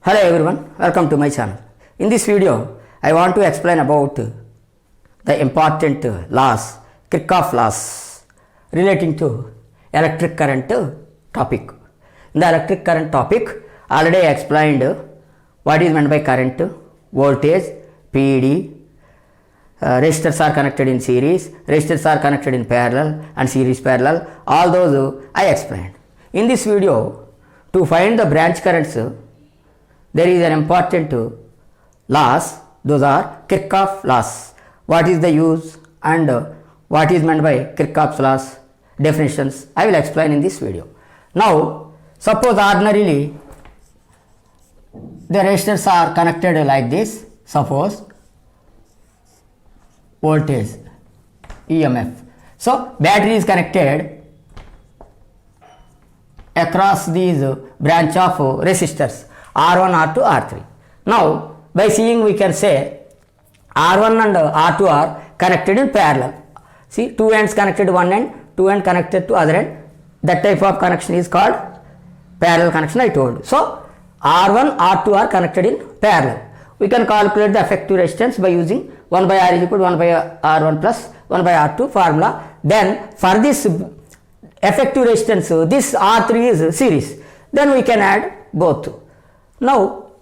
Hello everyone, welcome to my channel. In this video, I want to explain about the important laws, Kirchhoff laws relating to electric current topic. In the electric current topic, already I explained what is meant by current, voltage, PD, resistors are connected in series, resistors are connected in parallel and series parallel. All those I explained. In this video, to find the branch currents, there is an important laws, those are Kirchhoff laws. What is the use and what is meant by Kirchhoff's laws, definitions, I will explain in this video. Now, suppose ordinarily the resistors are connected like this, suppose voltage, EMF. So, battery is connected across these branch of resistors R1, R2, R3. Now, by seeing we can say R1 and R2 are connected in parallel. See, two ends connected one end, two ends connected to other end. That type of connection is called parallel connection I told. So, R1, R2 are connected in parallel. We can calculate the effective resistance by using 1 by R is equal to 1 by R1 plus 1 by R2 formula. Then, for this effective resistance, this R3 is series. Then we can add both. Now,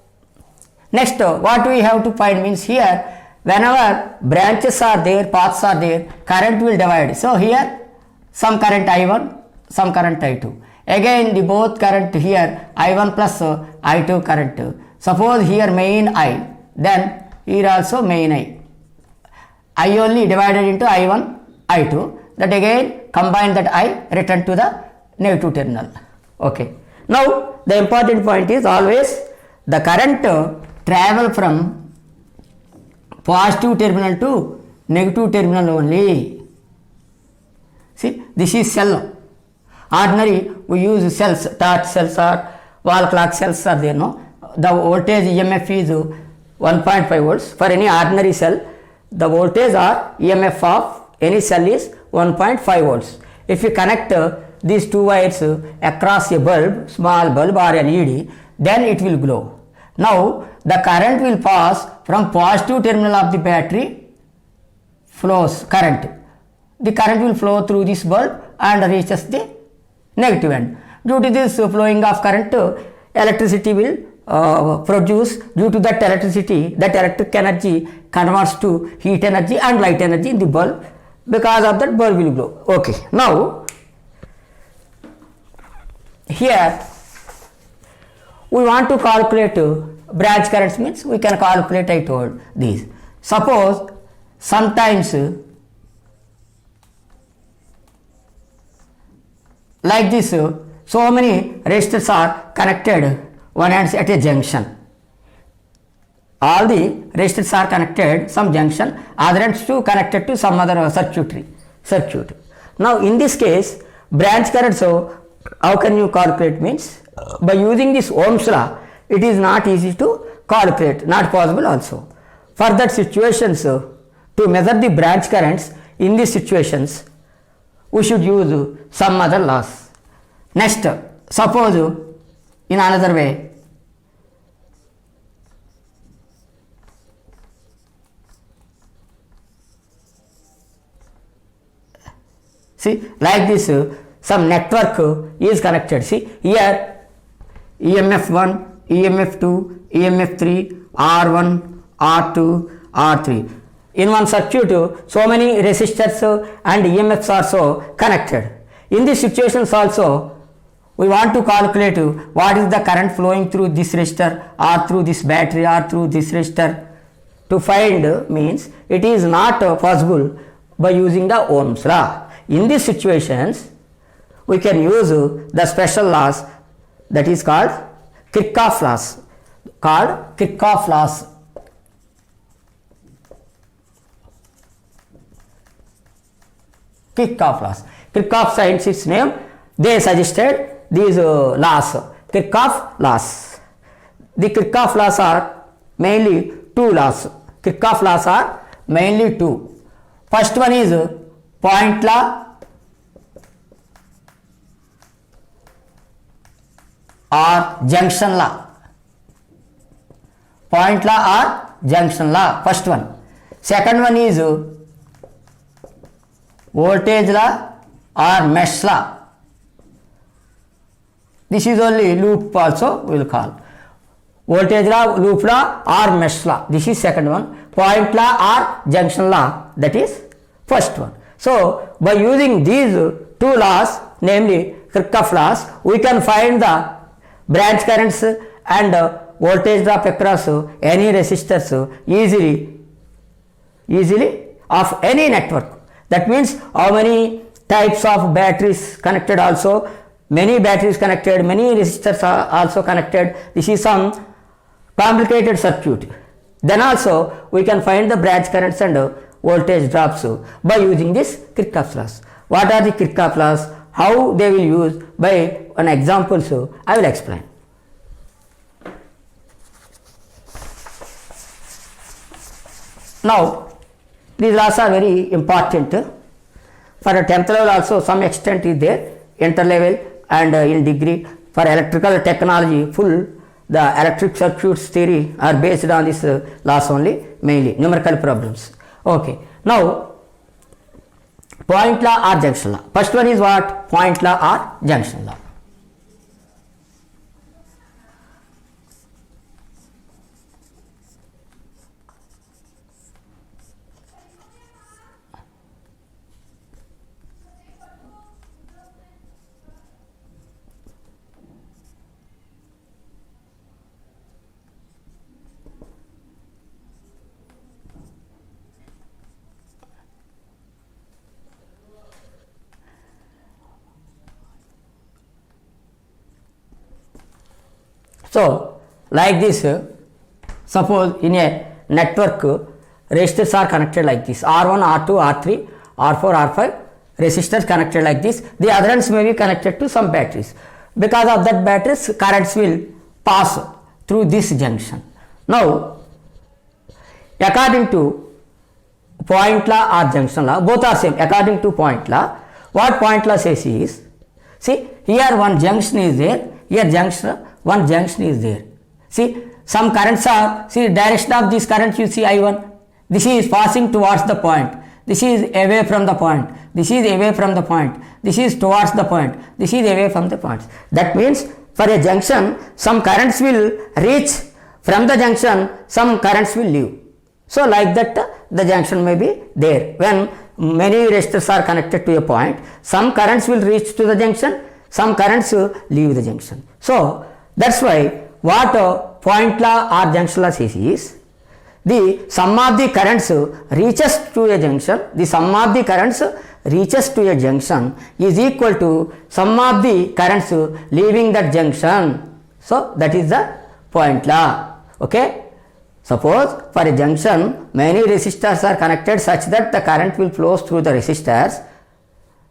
next what we have to find means here, whenever branches are there, paths are there, current will divide. So, here some current I1, some current I2. Again, the both current here I1 plus I2 current. Suppose here main I, then here also main I only divided into I1, I2. That again combine that I, return to the negative terminal. Okay. Now, the important point is always the current travel from positive terminal to negative terminal only. See, this is cell. Ordinary we use cells, torch cells or wall clock cells are there, no? The voltage EMF is 1.5 volts. For any ordinary cell, the voltage or EMF of any cell is 1.5 volts. If you connect these two wires across a bulb, small bulb or LED, then it will glow. Now, the current will pass from positive terminal of the battery, flows current. The current will flow through this bulb and reaches the negative end. Due to this flowing of current, electricity will produce. Due to that electricity, that electric energy converts to heat energy and light energy in the bulb. Because of that, bulb will glow. Okay. Now, here we want to calculate branch currents, means we can calculate, I told these. Suppose sometimes like this, so many resistors are connected one ends at a junction. All the resistors are connected some junction, other ends to connected to some other circuit. Now, in this case, branch current, so how can you calculate means by using this Ohm's law, it is not easy to calculate, not possible also. For that situations, to measure the branch currents in these situations, we should use some other laws. Next, suppose in another way, see, like this, some network is connected. See, here EMF 1, EMF 2, EMF 3, R1, R2, R3. In one circuit, so many resistors and EMFs are so connected. In these situations also, we want to calculate what is the current flowing through this resistor or through this battery or through this resistor. To find means it is not possible by using the Ohm's law. In these situations, we can use the special laws that is called Kirchhoff laws. Kirchhoff laws. Kirchhoff laws. Kirchhoff science its name. They suggested these laws. Kirchhoff laws. The Kirchhoff laws are mainly two laws. Kirchhoff laws are mainly two. First one is point law or junction law. point law or junction law, first one. Second one is voltage law or mesh law. This is only loop also we will call. Voltage law, loop law or mesh law. This is second one. Point law or junction law, that is first one. So by using these two laws, namely Kirchhoff laws, we can find the branch currents and voltage drop across any resistors easily of any network. That means how many types of batteries connected also, many batteries connected, many resistors are also connected. This is some complicated circuit. Then also we can find the branch currents and voltage drops by using this Kirchhoff's laws. What are the Kirchhoff laws? How they will use by an example, so I will explain. Now these laws are very important. For a 10th level also some extent is there, inter-level and in degree. For electrical technology full, the electric circuits theory are based on this laws only, mainly numerical problems. Okay, now point law or junction law. First one is what? Point law or junction law. So like this, suppose in a network resistors are connected like this, R1, R2, R3, R4, R5 resistors connected like this. The other ones may be connected to some batteries. Because of that batteries, currents will pass through this junction. Now according to point law or junction law, both are same. According to point law, what point law says is, see here one junction is there, here junction, one junction is there. See some currents are, see direction of this current you see I1, this is passing towards the point, this is away from the point, this is away from the point, this is towards the point, this is away from the point. That means for a junction some currents will reach from the junction, some currents will leave. So like that the junction may be there. When many resistors are connected to a point, some currents will reach to the junction, some currents leave the junction. So that's why what point law or junction law says is, the sum of the currents reaches to a junction, the sum of the currents reaches to a junction is equal to sum of the currents leaving that junction. So that is the point law. Okay. Suppose for a junction many resistors are connected such that the current will flow through the resistors.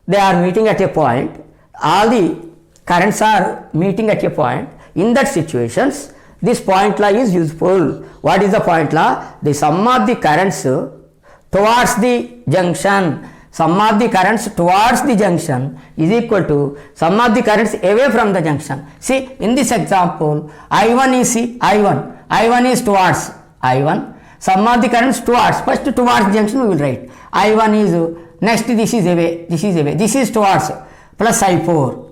They are meeting at a point, all the currents are meeting at a point. In that situations, this point law is useful. What is the point law? The sum of the currents towards the junction, sum of the currents towards the junction is equal to sum of the currents away from the junction. See in this example, I1 is I1 is towards I1, sum of the currents towards, first towards junction we will write. I1 is, next this is away, this is towards, plus I4,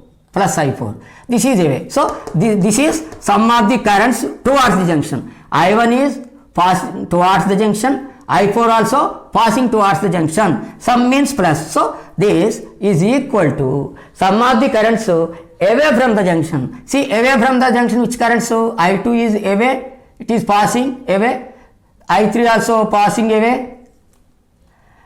this is away. So this is sum of the currents towards the junction. I1 is passing towards the junction, I4 also passing towards the junction. Sum means plus. So this is equal to sum of the currents away from the junction. See away from the junction, which currents? So I2 is away, it is passing away, I3 also passing away,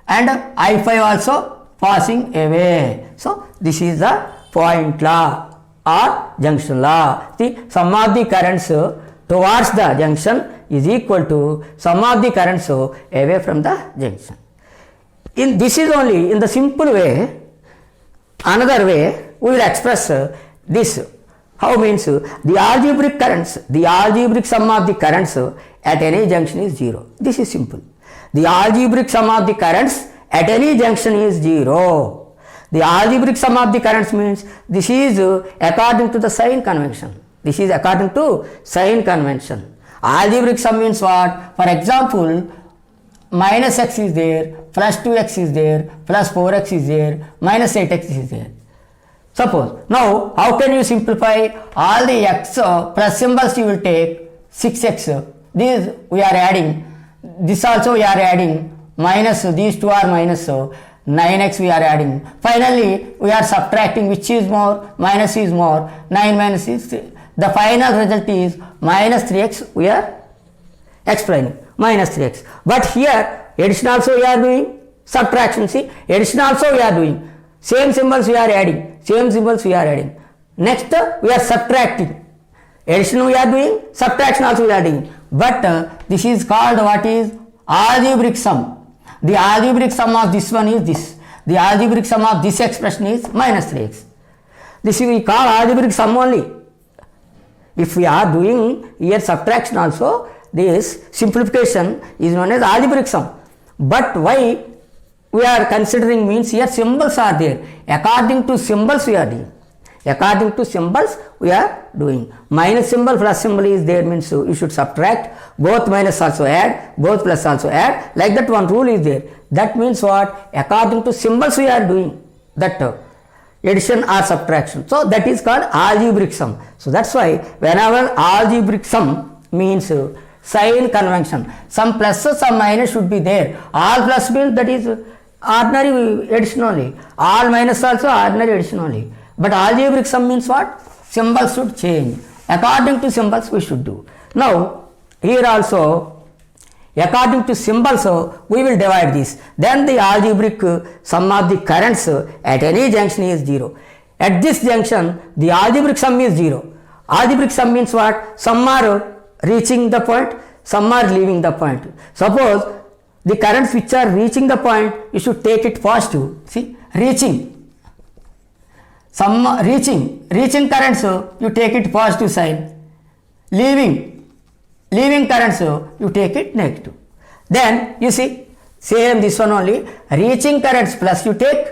and I5 also passing away. So this is the point law or junction law. The sum of the currents towards the junction is equal to sum of the currents away from the junction. In this is only in the simple way. Another way we will express this. How means the algebraic currents, the algebraic sum of the currents at any junction is 0. This is simple. The algebraic sum of the currents at any junction is 0. The algebraic sum of the currents means this is according to the sign convention. This is according to sign convention. Algebraic sum means what? For example, minus x is there, plus 2x is there, plus 4x is there, minus 8x is there. Suppose, now how can you simplify? All the x plus symbols you will take 6x, these we are adding, this also we are adding, minus these two are minus, 9x we are adding. Finally, we are subtracting, which is more, minus is more, 9 minus is 3. The final result is minus 3x, we are explaining, minus 3x. But here, addition also we are doing, subtraction, see, addition also we are doing, same symbols we are adding, same symbols we are adding. Next, we are subtracting. Addition we are doing, subtraction also we are doing. But this is called what is algebraic sum. The algebraic sum of this one is this. The algebraic sum of this expression is minus 3x. This we call algebraic sum only. If we are doing here subtraction also, this simplification is known as algebraic sum. But why we are considering means here symbols are there. According to symbols we are doing. According to symbols we are doing. Minus symbol plus symbol is there means you should subtract. Both minus also add, both plus also add. Like that one rule is there. That means what? According to symbols we are doing that addition or subtraction. So that is called algebraic sum. So that's why whenever algebraic sum means sign convention, some plus some minus should be there. All plus means that is ordinary addition only. All minus also ordinary addition only. But algebraic sum means what? Symbols should change. According to symbols we should do. Now here also according to symbols we will divide this. Then the algebraic sum of the currents at any junction is 0. At this junction the algebraic sum is 0. Algebraic sum means what? Some are reaching the point, some are leaving the point. Suppose the currents which are reaching the point, you should take it positive. See, reaching. Some reaching currents, you take it positive sign. Leaving currents, you take it negative. Then you see, same this one only, reaching currents plus you take,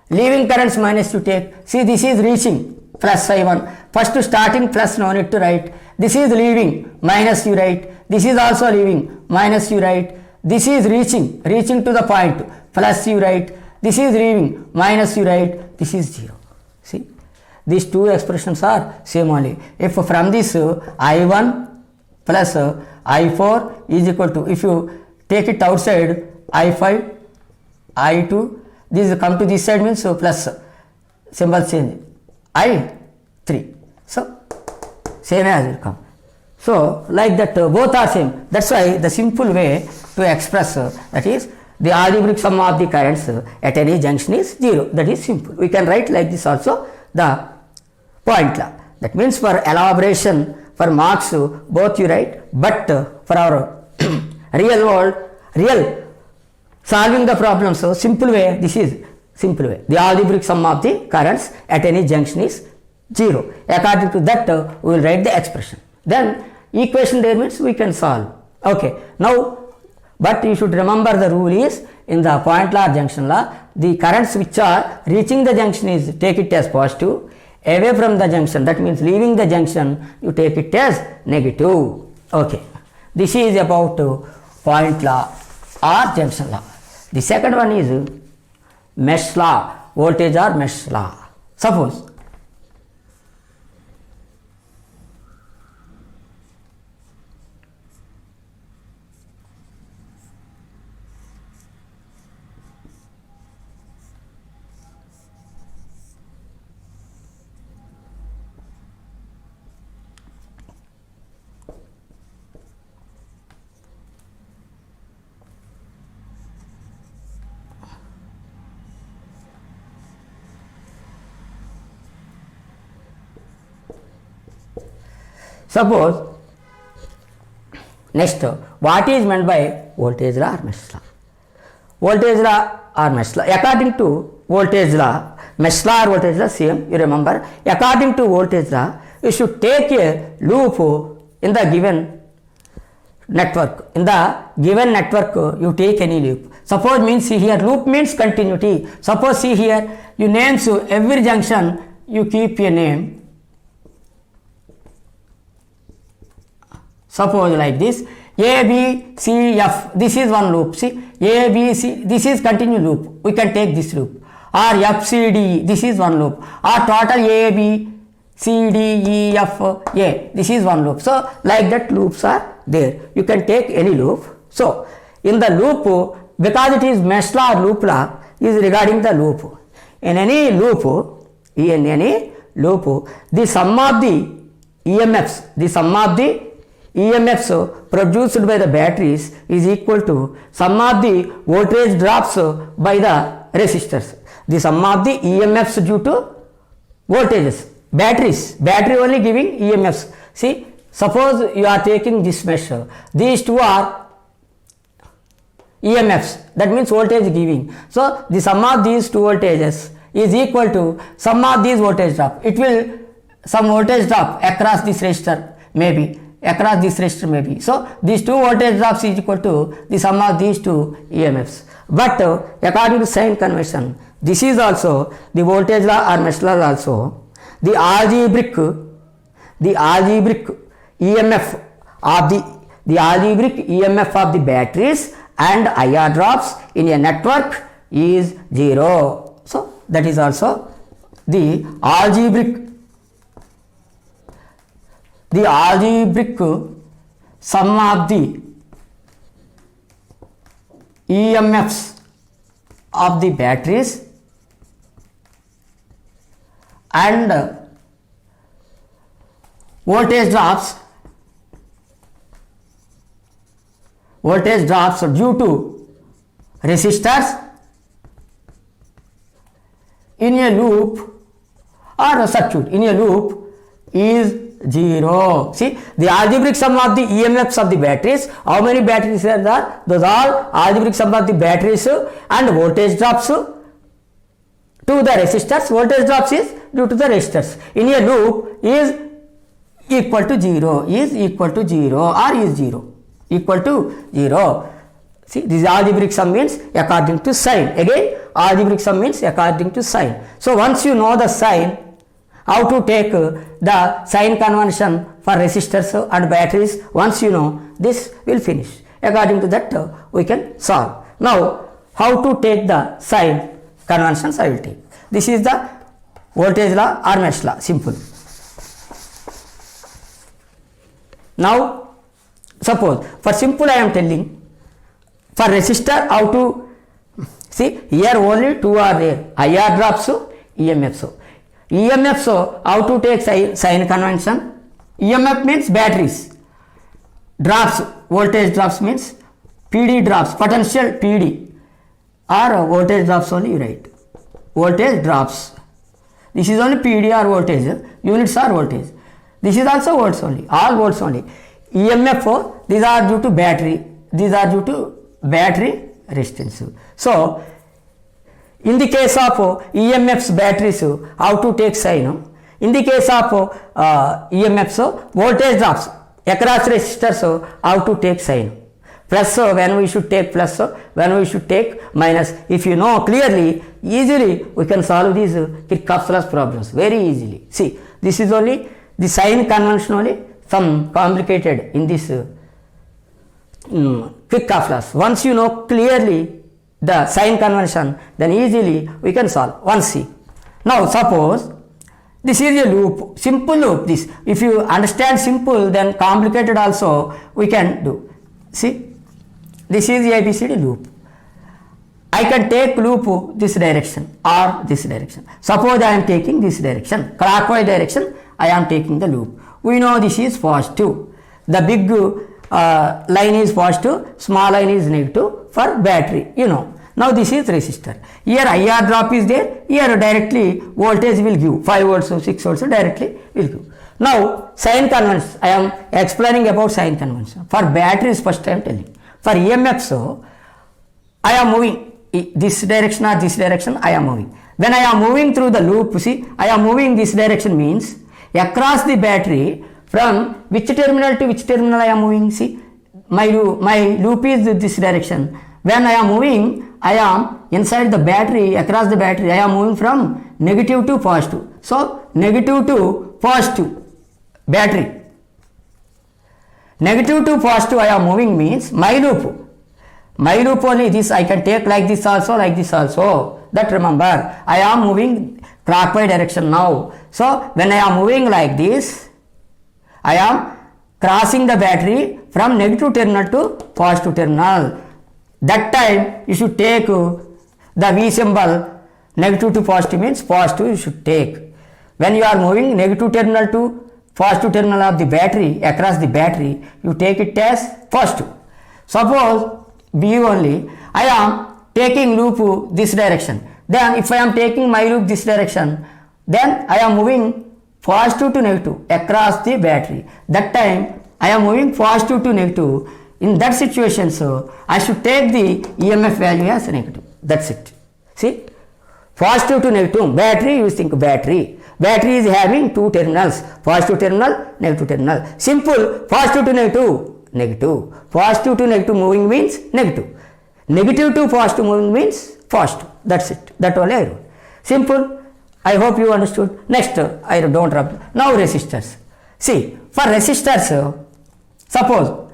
leaving currents minus you take. See, this is reaching, plus I1. First starting plus, no need to write. This is leaving, minus you write. This is also leaving, minus you write. This is reaching to the point, plus you write. This is leaving, minus you write. This is 0. See, these two expressions are same only. If from this I1 plus I4 is equal to, if you take it outside, I5, I2, this come to this side means plus, symbol change, I3. So, same as will come. So, like that both are same. That's why the simple way to express that is the algebraic sum of the currents at any junction is 0. That is simple. We can write like this also, the point law. That means for elaboration, for marks, both you write, but for our real solving the problem, so simple way, this is simple way. The algebraic sum of the currents at any junction is 0. According to that, we will write the expression. Then equation there means we can solve. Okay. Now, but you should remember the rule is in the point law or junction law, the currents which are reaching the junction is take it as positive. Away from the junction, that means leaving the junction, you take it as negative. Okay. This is about point law or junction law. The second one is mesh law, voltage or mesh law. Suppose next, what is meant by voltage law or mesh law? Voltage law or mesh law. According to voltage law, mesh law or voltage law same, you remember. According to voltage law, you should take a loop in the given network. In the given network, you take any loop. Suppose means see here, loop means continuity. Suppose see here, you names every junction, you keep a name. Suppose like this, A, B, C, F, this is one loop. See, A, B, C, this is continuous loop. We can take this loop. Or F, C, D, this is one loop. Or total A, B, C, D, E, F, A, this is one loop. So, like that loops are there. You can take any loop. So, in the loop, because it is mesh law or loop law, is regarding the loop. In any loop, the sum of the EMFs produced by the batteries is equal to sum of the voltage drops by the resistors. The sum of the EMFs due to voltages. Battery only giving EMFs. See, suppose you are taking this mesh. These two are EMFs. That means voltage giving. So, the sum of these two voltages is equal to sum of these voltage drop. It will some voltage drop across this resistor maybe. So, these two voltage drops is equal to the sum of these two EMFs. But according to sign convention, this is also the voltage law or mesh law also. The algebraic EMF of the algebraic EMF of the batteries and IR drops in a network is 0. So, that is also the algebraic sum of the EMFs of the batteries and voltage drops due to resistors in a loop or a circuit in a loop is 0. See, the algebraic sum of the EMFs of the batteries, how many batteries are there? Those are algebraic sum of the batteries and voltage drops to the resistors. Voltage drops is due to the resistors in a loop is equal to 0, equal to 0. See, this algebraic sum means according to sign. Again, algebraic sum means according to sign. So, once you know the sign, how to take the sign convention for resistors and batteries, once you know, this will finish. According to that, we can solve. Now, how to take the sign conventions I will take. This is the voltage law or mesh law, simple. Now, suppose for simple I am telling, for resistor how to, see here only two are there, IR drops, EMFs. How to take sign convention? EMF means batteries, drops, voltage drops means PD drops, potential PD or voltage drops only you write. Voltage drops. This is only PD or voltage, units are voltage. This is also volts only, all volts only. EMF, these are due to battery, resistance. So, in the case of EMFs batteries, how to take sign? In the case of EMFs, voltage drops across resistors, how to take sign? Plus when we should take plus, when we should take minus. If you know clearly, easily we can solve these Kirchhoff's law problems very easily. See, this is only the sign convention only, some complicated in this Kirchhoff's laws. Once you know clearly the sign convention, then easily we can solve. Once see. Now suppose this is a loop, simple loop. This, if you understand simple, then complicated also we can do. See, this is the ABCD loop. I can take loop this direction or this direction. Suppose I am taking this direction, clockwise direction, I am taking the loop. We know this is positive. The big line is positive, small line is negative for battery, you know. Now this is resistor. Here IR drop is there, here directly voltage will give 5 volts or 6 volts directly will give. Now sign convention, I am explaining about sign convention. For batteries first I am telling. For EMFs, I am moving this direction or this direction, I am moving. When I am moving through the loop, see, I am moving this direction means across the battery, from which terminal to which terminal I am moving. See, my loop is this direction. When I am moving, I am inside the battery, across the battery, I am moving from negative to positive. So, negative to positive battery. Negative to positive I am moving means my loop. My loop only this I can take like this also, like this also. That remember, I am moving clockwise direction now. So when I am moving like this, I am crossing the battery from negative terminal to positive terminal. That time you should take the V symbol. Negative to positive means positive you should take. When you are moving negative terminal to positive terminal of the battery, across the battery, you take it as positive. Suppose B only, I am taking loop this direction. Then if I am taking my loop this direction, then I am moving positive to negative across the battery. That time I am moving positive to negative. In that situation, so I should take the EMF value as negative. That's it. See, positive to negative, battery, you think battery. Battery is having two terminals, positive terminal, negative terminal. Simple, positive to negative, negative. Positive to negative moving means negative. Negative to positive moving means positive. That's it. That only I wrote. Simple. I hope you understood. Next, I don't rub. Now resistors. See, for resistors, suppose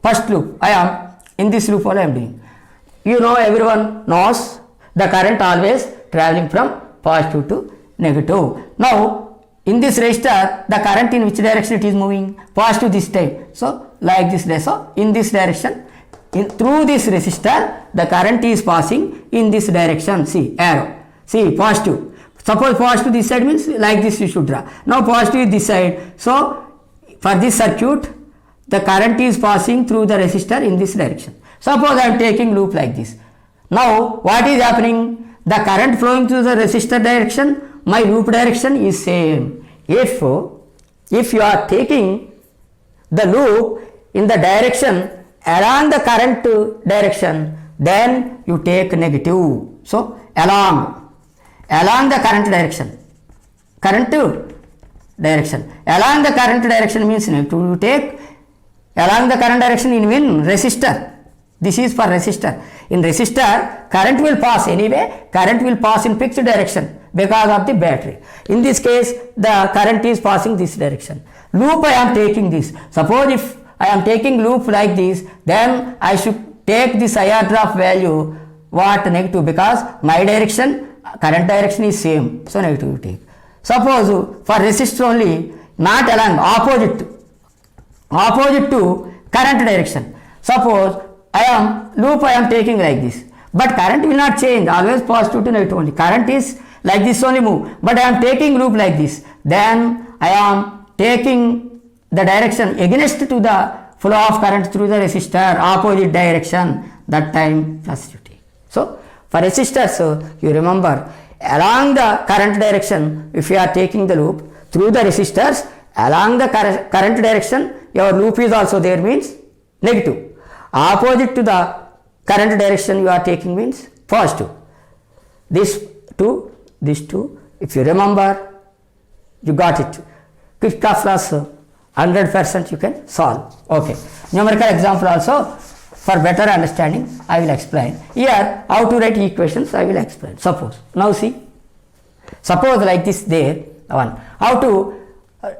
first loop, I am in this loop only I am doing. You know, everyone knows the current always traveling from positive to negative. Now, in this resistor, the current in which direction it is moving? Positive this time. So, like this way. So, in this direction, through this resistor, the current is passing in this direction. See, arrow. See, positive. Suppose positive this side means like this you should draw. Now, positive is this side. So, for this circuit, the current is passing through the resistor in this direction. Suppose I am taking loop like this. Now, what is happening? The current flowing through the resistor direction, my loop direction is same. If you are taking the loop in the direction along the current direction, then you take negative. So, along the current direction. Along the current direction means negative. You take along the current direction in resistor. This is for resistor. In resistor, current will pass anyway. Current will pass in fixed direction because of the battery. In this case, the current is passing this direction. Loop I am taking this. Suppose if I am taking loop like this, then I should take this IR drop value what? Negative, because my direction, current direction is same. So negative you take. Suppose for resistor only, not along, opposite to current direction. Suppose I am taking like this, but current will not change, always positive to negative only. Current is like this only move, but I am taking loop like this. Then I am taking the direction against to the flow of current through the resistor, opposite direction. That time plus you take. So for resistors, you remember along the current direction, if you are taking the loop through the resistors, along the current direction, your loop is also there means negative. Opposite to the current direction you are taking means positive. This two, if you remember, you got it. Kirchhoff's laws 100% you can solve. Okay. Numerical example also, for better understanding, I will explain. Here, how to write equations, I will explain. Suppose, now see, suppose like this there, one. How to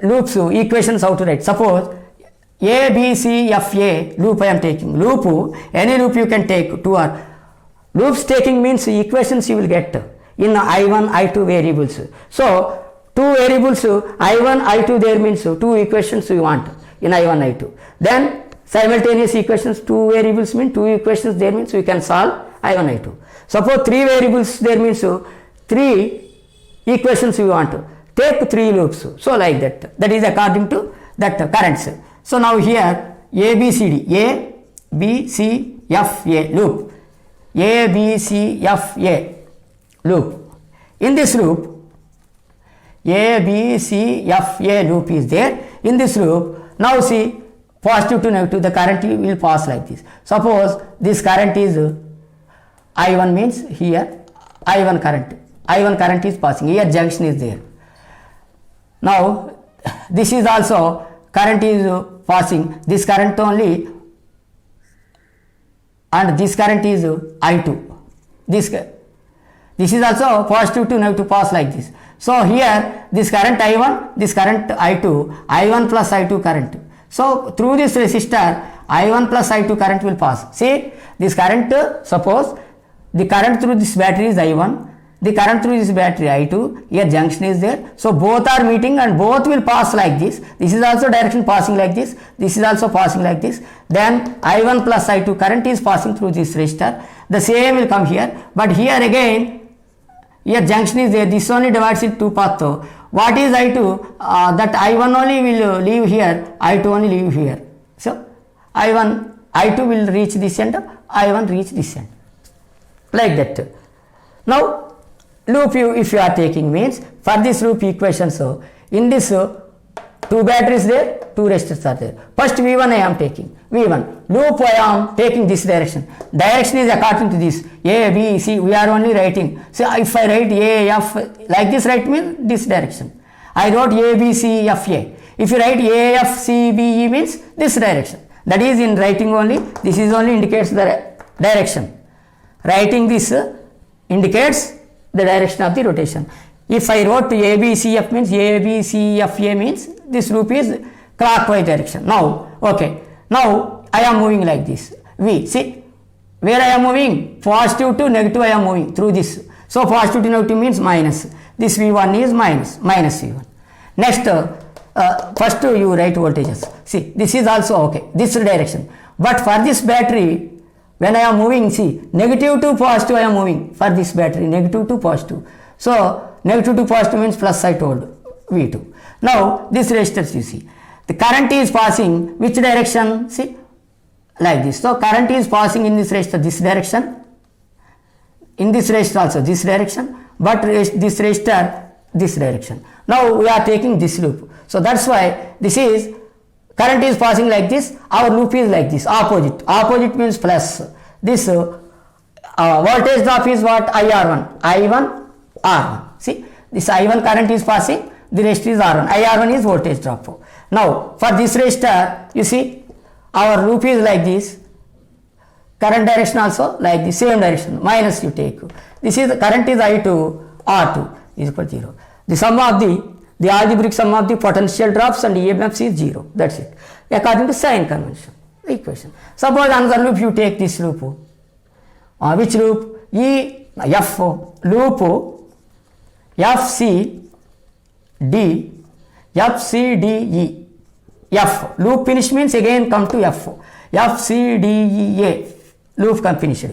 loops, equations, how to write. Suppose A, B, C, F, A, loop I am taking. Loop, any loop you can take, two or loops taking means equations you will get in I1, I2 variables. So, two variables I1, I2 there means two equations you want in I1, I2. Then simultaneous equations, two variables mean two equations there means we can solve I1, I2. Suppose three variables there means three equations you want to take three loops. So like that. That is according to that currents. So now here A, B, C, D. A, B, C, F, A loop. A, B, C, F, A loop. In this loop, A, B, C, F, A loop is there. In this loop, now see, positive to negative, the current will pass like this. Suppose this current is I1 means here I1 current is passing. Here junction is there. Now this is also current is passing. This current only, and this current is I2. This is also positive to negative pass like this. So here this current I1, this current I2, I1 plus I2 current. So through this resistor I1 plus I2 current will pass. See this current, suppose the current through this battery is I1, the current through this battery I2, here junction is there, so both are meeting and both will pass like this. This is also direction passing like this, this is also passing like this. Then I1 plus I2 current is passing through this resistor, the same will come here, but here again, here junction is there, this only divides it two paths. So what is I2? That I1 only will leave here, I2 only leave here. So I2 will reach this end, I1 reach this end, like that. Now loop if you are taking means, for this loop equation, so in this two batteries there, two resistors are there. First V1 I am taking, V1, loop I am taking this direction. Direction is according to this, A, B, C, we are only writing. So if I write A, F, like this right means this direction. I wrote A, B, C, F, A. If you write A, F, C, B, E means this direction. That is in writing only, this is only indicates the direction. Writing this indicates the direction of the rotation. If I wrote A, B, C, F means A, B, C, F, A means this loop is clockwise direction. Now, okay, now I am moving like this. V, see, where I am moving? Positive to negative I am moving through this. So positive to negative means minus. This V1 is minus V1. Next, first you write voltages. See, this is also okay, this direction. But for this battery, when I am moving, see, negative to positive I am moving for this battery, negative to positive. So negative to positive means plus I told, V2. Now this resistance you see, the current is passing which direction? See, like this. So current is passing in this resistor this direction, in this resistor also this direction, but this resistor this direction. Now we are taking this loop. So that's why this is, current is passing like this, our loop is like this, opposite. Opposite means plus. This voltage drop is what? IR1. I1, R1. See, this I1 current is passing, the rest is R1. IR1 is voltage drop. Now, for this resistor, you see, our loop is like this. Current direction also like the same direction, minus you take. This is, current is I2, R2 is equal to 0. The sum of the algebraic sum of the potential drops and EMFs is 0. That's it. According to sign convention, equation. Suppose another loop you take this loop. Which loop? F loop F C D F C D E. F loop finish means again come to F. F C D E A loop come finished.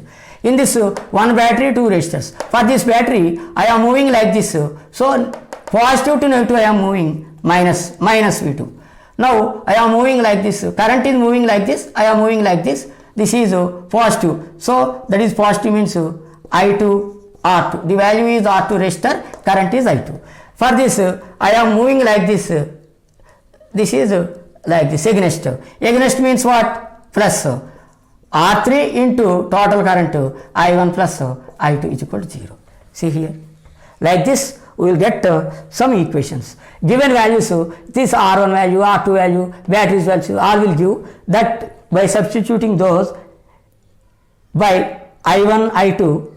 In this one battery, two resistors. For this battery, I am moving like this. So positive to negative I am moving minus V2. Now I am moving like this, current is moving like this, I am moving like this, this is positive. So that is positive means I2, R2. The value is R2 resistor, current is I2. For this I am moving like this, this is like this against. Against means what? Plus. R3 into total current I1 plus I2 is equal to 0. See here. Like this we will get some equations. Given values, this R1 value, R2 value, batteries value, all will give that by substituting those by I1, I2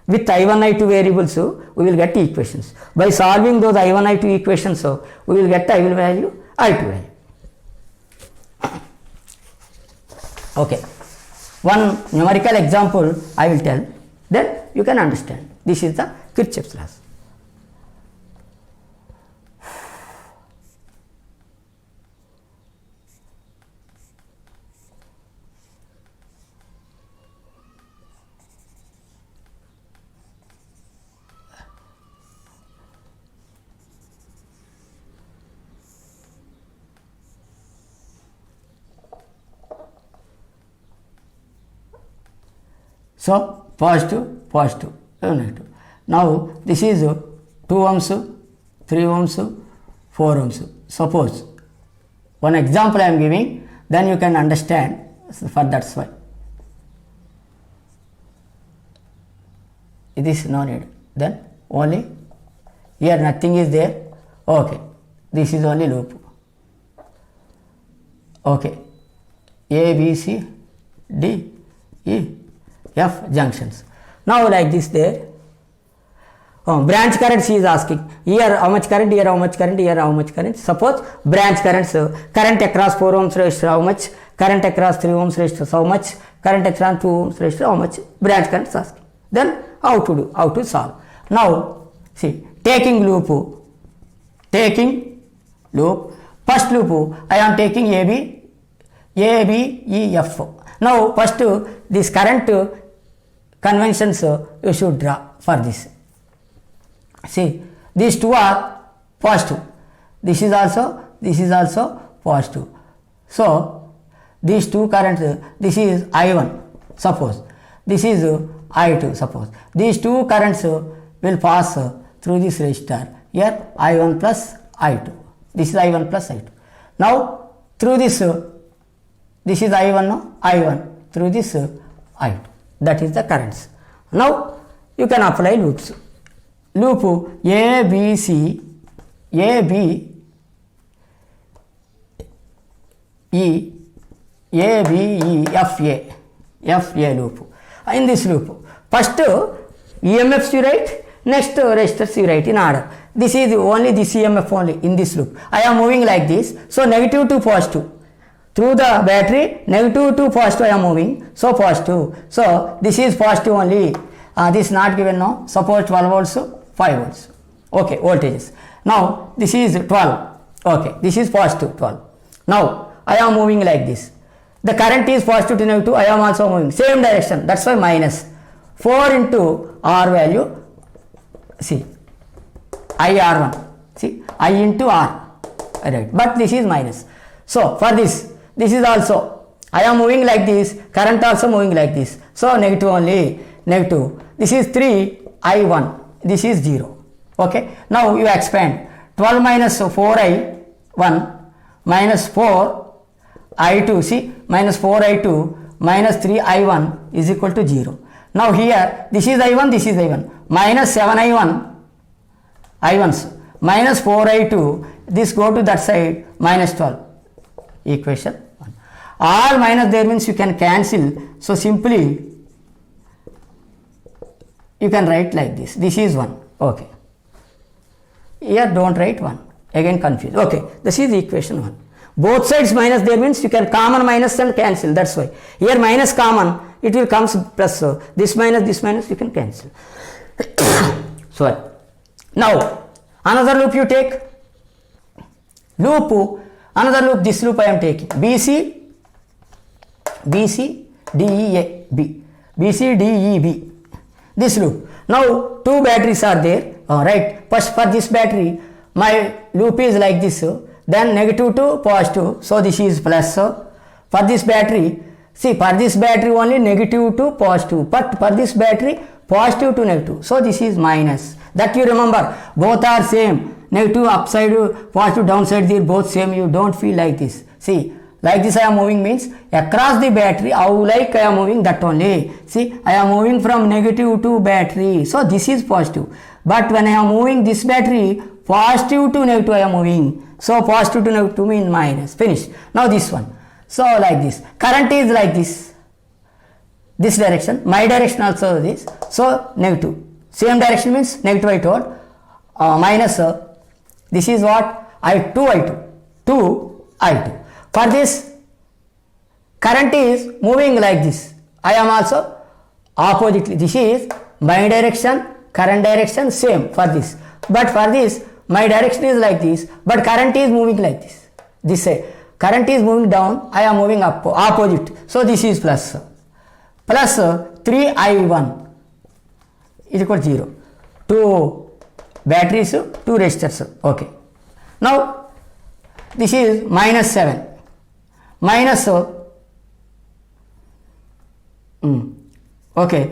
with I1, I2 variables, we will get equations. By solving those I1, I2 equations, we will get I1 value, I2 value. Okay. One numerical example I will tell, then you can understand. This is the Kirchhoff's laws. So positive, positive, negative. Now this is 2 ohms, 3 ohms, 4 ohms. Suppose one example I am giving, then you can understand. For that's why it is no need. Then only here nothing is there. Okay, this is only loop. Okay, A, B, C, D, E, F junctions. Now like this there. branch currents he is asking. Here how much current, here how much current, here how much current. Suppose branch currents, current across 4 ohms resistor how much, current across 3 ohms resistor how much, current across 2 ohms resistor how much, branch currents asking. Then how to do, how to solve. Now see, taking loop, first loop I am taking A B E F. Now first this current conventions you should draw for this. See, these two are positive, this is also positive. So these two currents, this is I1 suppose, this is I2 suppose. These two currents will pass through this resistor. Here I1 plus I2, this is I1 plus I2. Now through this is I1, I1 through this I2, that is the currents. Now you can apply loops. Loop A B C, A B E, A B E F A loop. In this loop, first EMFs you write, next resistors you write in order. This is only this EMF only in this loop. I am moving like this, so negative to positive. Through the battery, negative to positive I am moving, so positive. So this is positive only. This not given now. Suppose 12 volts, 5 volts. Okay, voltages. Now this is 12. Okay, this is positive 12. Now I am moving like this. The current is positive to negative. I am also moving same direction. That's why minus 4 into R value. See, IR1. See, I into R. Right. But this is minus. So for this is also I am moving like this. Current also moving like this. So negative only. Negative. This is 3 I1. This is 0. Okay. Now you expand. 12 minus 4I1 minus 4 I2, see, minus 4I2 minus 3I1 is equal to 0. Now here this is I1, this is I1, minus 7I1 I1s minus 4I2, this go to that side, minus 12. Equation 1. All minus there means you can cancel, so simply you can write like this. This is 1. Okay. Here don't write 1. Again confused. Okay. This is equation 1. Both sides minus there means you can common minus and cancel. That's why. Here minus common, it will comes plus. This minus you can cancel. Sorry. Now another loop you take. Another loop, this loop I am taking. BC DEB. BC DEB. This loop. Now two batteries are there. Right. First for this battery, my loop is like this. Then negative to positive. So this is plus. For this battery, see, for this battery only negative to positive. But for this battery, positive to negative. So this is minus. That you remember. Both are same. Negative upside, positive downside, they are both same. You don't feel like this. See, like this I am moving means across the battery, how like I am moving, that only. See, I am moving from negative to battery. So this is positive. But when I am moving this battery, positive to negative I am moving. So positive to negative means minus. Finish. Now this one. So like this. Current is like this. This direction. My direction also this. So negative. Same direction means negative I told. Minus. This is what? I2. 2 I2. For this, current is moving like this. I am also oppositely. This is my direction, current direction same for this. But for this, my direction is like this, but current is moving like this. This side. Current is moving down, I am moving up, opposite. So this is plus. Plus 3I1 is equal to 0. 2 batteries, 2 resistors. Okay. Now, this is minus 7. Minus, okay,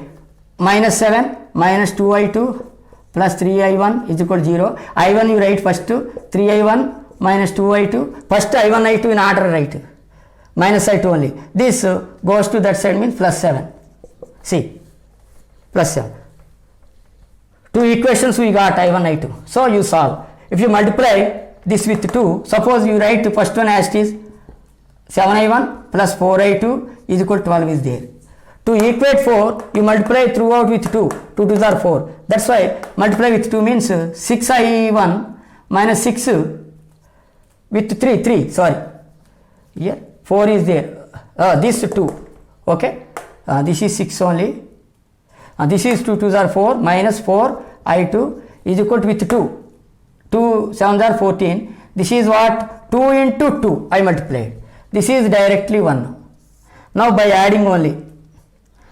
minus 7 minus 2I2 plus 3I1 is equal to 0. I1 you write first, 3I1 minus 2I2. First I1, I2 in order write. Minus I2 only. This goes to that side means plus 7. See, plus 7. Two equations we got I1, I2. So you solve. If you multiply this with 2, suppose you write the first one as it is 7I1 plus 4I2 is equal to 12 is there. To equate 4, you multiply throughout with 2. 2 2s are 4. That's why multiply with 2 means 6i1 minus 6 with 3. Sorry. Here 4 is there. This 2. Okay. This is 6 only. This is 2 2s are 4 minus 4 I2 is equal to with 2. 2 7s are 14. This is what? 2 into 2 I multiplied. This is directly 1. Now by adding only.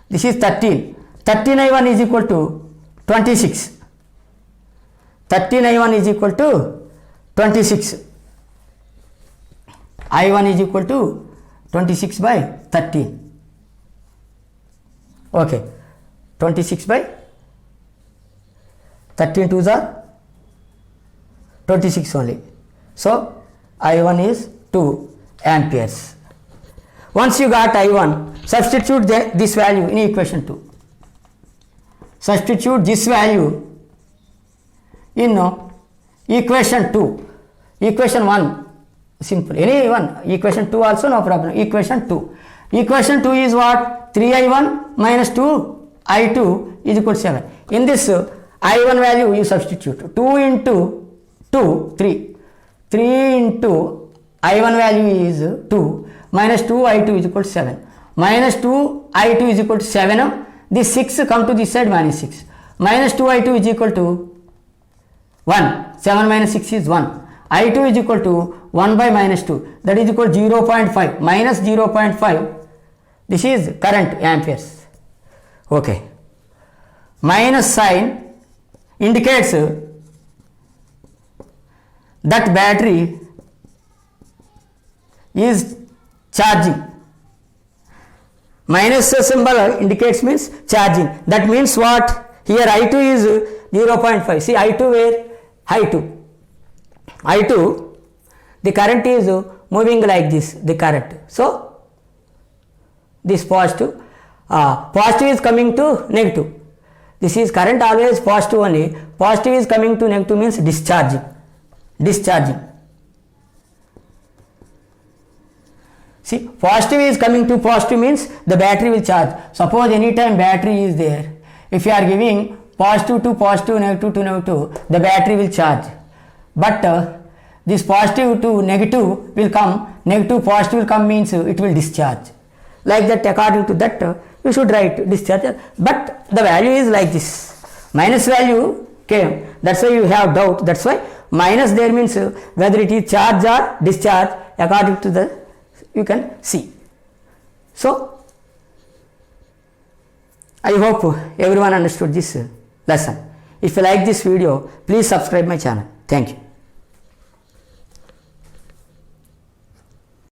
This is 13. 13i1 is equal to 26. 13i1 is equal to 26. I1 is equal to 26 by 13. Okay. 26 by 13 2s are 26 only. So I1 is 2 amperes. Once you got I1, substitute this value in equation 2. Substitute this value in equation 2. Equation 1, simple. Any one. Equation 2 also no problem. Equation 2. Equation 2 is what? 3i1 minus 2i2 is equal to 7. In this I1 value you substitute. 2 into 2, 3. 3 into I1 value is 2 minus 2i2 is equal to 7. Minus 2i2 is equal to 7. This 6 come to this side minus 6. Minus 2i2 is equal to 1. 7 minus 6 is 1. I2 is equal to 1 by minus 2. That is equal to 0.5. Minus 0.5. This is current amperes. Okay. Minus sign indicates that battery is charging. Minus symbol indicates means charging. That means what? Here I2 is 0.5. See I2 where? I2. I2, the current is moving like this, the current. So this positive. Positive is coming to negative. This is current always positive only. Positive is coming to negative means discharging. Discharging. See, positive is coming to positive means the battery will charge. Suppose anytime battery is there, if you are giving positive to positive, negative to negative, the battery will charge. But this positive to negative will come, negative positive will come means it will discharge. Like that, according to that, you should write discharge. But the value is like this. Minus value came. That's why you have doubt. That's why minus there means whether it is charge or discharge, according to the you can see. So I hope everyone understood this lesson. If you like this video, please subscribe my channel. Thank you.